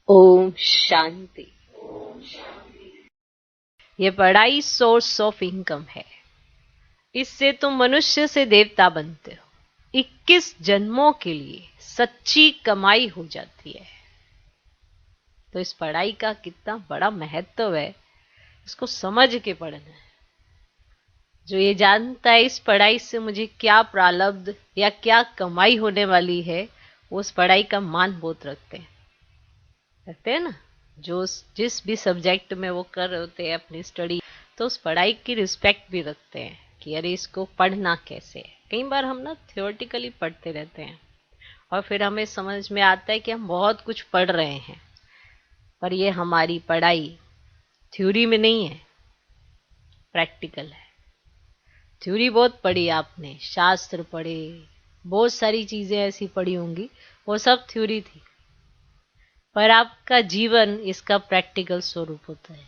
ओम शांति। ये पढ़ाई source of income है। इससे तुम मनुष्य से देवता बनते हो। 21 जन्मों के लिए सच्ची कमाई हो जाती है। तो इस पढ़ाई का कितना बड़ा महत्व है, इसको समझ के पढ़ना है। जो ये जानता है इस पढ़ाई से मुझे क्या प्रारब्ध या क्या कमाई होने वाली है, वो उस पढ़ाई का मान बहुत रखते हैं ना। जो जिस भी सब्जेक्ट में वो कर रहे होते हैं अपनी स्टडी, तो उस पढ़ाई की रिस्पेक्ट भी रखते हैं कि अरे इसको पढ़ना कैसे है। कई बार हम ना थियोरेटिकली पढ़ते रहते हैं और फिर हमें समझ में आता है कि हम बहुत कुछ पढ़ रहे हैं, पर ये हमारी पढ़ाई थ्योरी में नहीं है, प्रैक्टिकल है। थ्योरी बहुत पढ़ी आपने, शास्त्र पढ़े, बहुत सारी चीजें ऐसी पढ़ी होंगी, वो सब थ्योरी थी, पर आपका जीवन इसका प्रैक्टिकल स्वरूप होता है।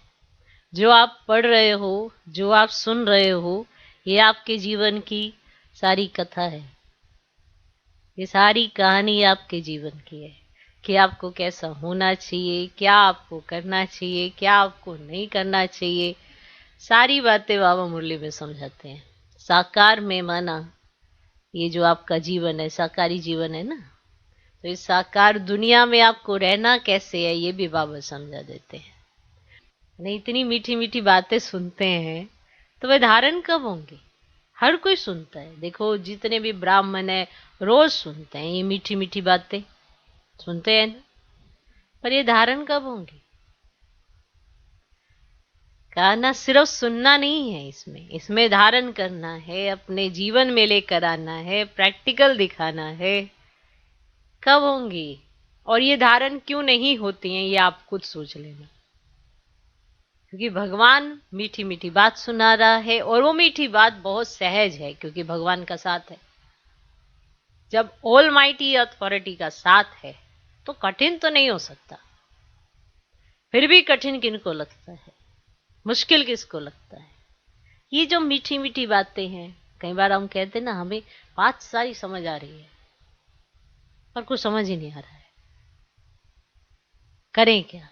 जो आप पढ़ रहे हो, जो आप सुन रहे हो, ये आपके जीवन की सारी कथा है। ये सारी कहानी आपके जीवन की है कि आपको कैसा होना चाहिए, क्या आपको करना चाहिए, क्या आपको नहीं करना चाहिए। सारी बातें बाबा मुरली में समझाते हैं। साकार में माना ये जो आपका जीवन है, साकारी जीवन है ना, तो इस साकार दुनिया में आपको रहना कैसे है, ये भी बाबा समझा देते हैं। नहीं, इतनी मीठी मीठी बातें सुनते हैं तो वे धारण कब होंगे? हर कोई सुनता है। देखो जितने भी ब्राह्मण है रोज सुनते हैं ये मीठी मीठी बातें, सुनते हैं ना, पर ये धारण कब होंगे? कहा ना, सिर्फ सुनना नहीं है, इसमें धारण करना है, अपने जीवन में लेकर आना है, प्रैक्टिकल दिखाना है। कब होंगी और ये धारण क्यों नहीं होती हैं, ये आप खुद सोच लेना। क्योंकि भगवान मीठी मीठी बात सुना रहा है और वो मीठी बात बहुत सहज है, क्योंकि भगवान का साथ है। जब ऑल माइटी अथॉरिटी का साथ है तो कठिन तो नहीं हो सकता। फिर भी कठिन किनको लगता है, मुश्किल किसको लगता है? ये जो मीठी मीठी बातें हैं, कई बार हम कहते हैं ना हमें बात सारी समझ आ रही है पर कुछ समझ ही नहीं आ रहा है, करें क्या?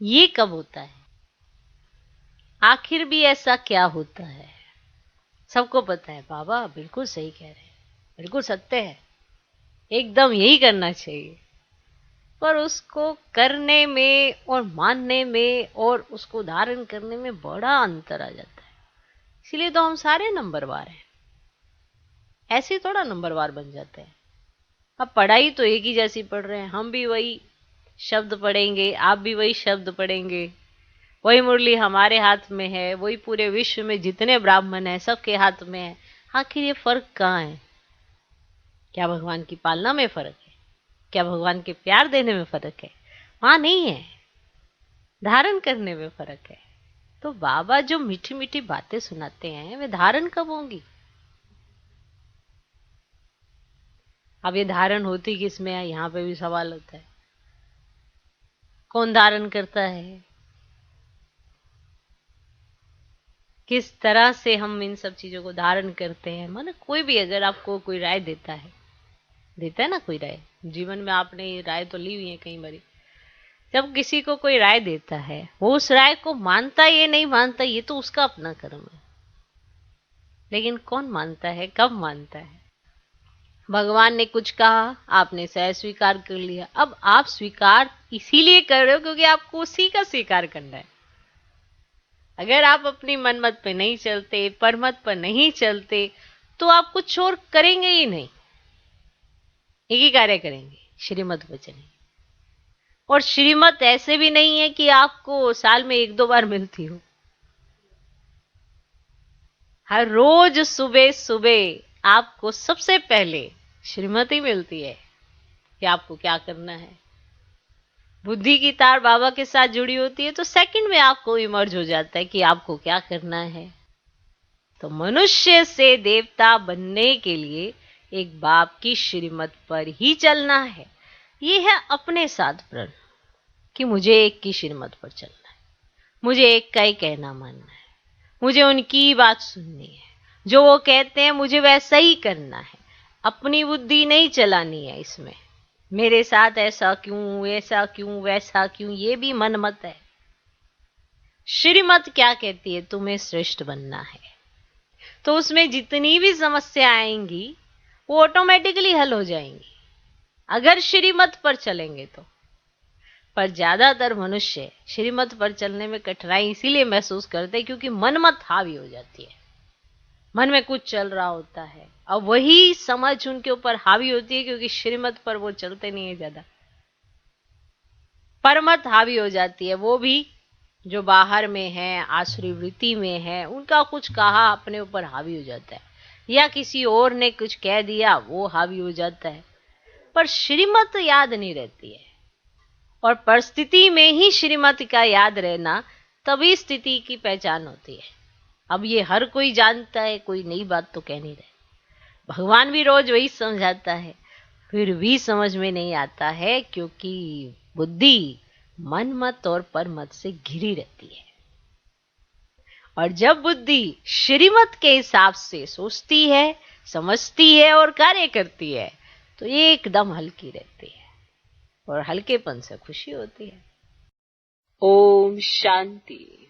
ये कब होता है? आखिर भी ऐसा क्या होता है? सबको पता है बाबा बिल्कुल सही कह रहे हैं, बिल्कुल सत्य है, एकदम यही करना चाहिए, पर उसको करने में और मानने में और उसको धारण करने में बड़ा अंतर आ जाता है। इसीलिए तो हम सारे नंबरवार हैं, ऐसे थोड़ा नंबरवार बन जाते हैं। अब पढ़ाई तो एक ही जैसी पढ़ रहे हैं, हम भी वही शब्द पढ़ेंगे, आप भी वही शब्द पढ़ेंगे, वही मुरली हमारे हाथ में है, वही पूरे विश्व में जितने ब्राह्मण हैं सबके हाथ में है। आखिर ये फर्क कहाँ है? क्या भगवान की पालना में फर्क है? क्या भगवान के प्यार देने में फर्क है? वहां नहीं है, धारण करने में फर्क है। तो बाबा जो मीठी मीठी बातें सुनाते हैं वे धारण कब होंगी? अब ये धारण होती किसमें है, यहाँ पे भी सवाल होता है। कौन धारण करता है? किस तरह से हम इन सब चीजों को धारण करते हैं? माने कोई भी अगर आपको कोई राय देता है ना कोई राय, जीवन में आपने ये राय तो ली हुई है कई बारी। जब किसी को कोई राय देता है, वो उस राय को मानता ये नहीं मानता ये तो उसका अपना कर्म है, लेकिन कौन मानता है, कब मानता है? भगवान ने कुछ कहा, आपने सहज स्वीकार कर लिया। अब आप स्वीकार इसीलिए कर रहे हो क्योंकि आपको उसी का स्वीकार करना है। अगर आप अपनी मनमत पे नहीं चलते, परमत पर नहीं चलते, तो आप कुछ और करेंगे ही नहीं, एक ही कार्य करेंगे, श्रीमत पर चलेंगे। और श्रीमत ऐसे भी नहीं है कि आपको साल में 1-2 बार मिलती हो। हर रोज सुबह सुबह आपको सबसे पहले श्रीमत ही मिलती है कि आपको क्या करना है। बुद्धि की तार बाबा के साथ जुड़ी होती है तो सेकंड में आपको इमर्ज हो जाता है कि आपको क्या करना है। तो मनुष्य से देवता बनने के लिए एक बाप की श्रीमत पर ही चलना है। ये है अपने साथ प्रण कि मुझे एक की श्रीमत पर चलना है, मुझे एक का ही कहना मानना है, मुझे उनकी बात सुननी है, जो वो कहते हैं मुझे वैसा ही करना है, अपनी बुद्धि नहीं चलानी है इसमें। मेरे साथ ऐसा क्यों, ऐसा क्यों, वैसा क्यों, ये भी मन मत है। श्रीमत क्या कहती है? तुम्हें श्रेष्ठ बनना है। तो उसमें जितनी भी समस्या आएंगी वो ऑटोमेटिकली हल हो जाएंगी अगर श्रीमत पर चलेंगे तो। पर ज्यादातर मनुष्य श्रीमत पर चलने में कठिनाई इसीलिए महसूस करते हैं क्योंकि मनमत हावी हो जाती है। मन में कुछ चल रहा होता है और वही समझ उनके ऊपर हावी होती है क्योंकि श्रीमत पर वो चलते नहीं है ज्यादा। परमत हावी हो जाती है, वो भी जो बाहर में है, आसुरी वृत्ति में है, उनका कुछ कहा अपने ऊपर हावी हो जाता है, या किसी और ने कुछ कह दिया वो हावी हो जाता है। पर श्रीमत याद नहीं रहती है। और परिस्थिति में ही श्रीमत का याद रहना तभी स्थिति की पहचान होती है। अब ये हर कोई जानता है, कोई नई बात तो कह नहीं रहे। भगवान भी रोज वही समझाता है, फिर भी समझ में नहीं आता है क्योंकि बुद्धि मन मत और परमत से घिरी रहती है। और जब बुद्धि श्रीमत के हिसाब से सोचती है, समझती है और कार्य करती है तो ये एकदम हल्की रहती है और हल्केपन से खुशी होती है। ओम शांति।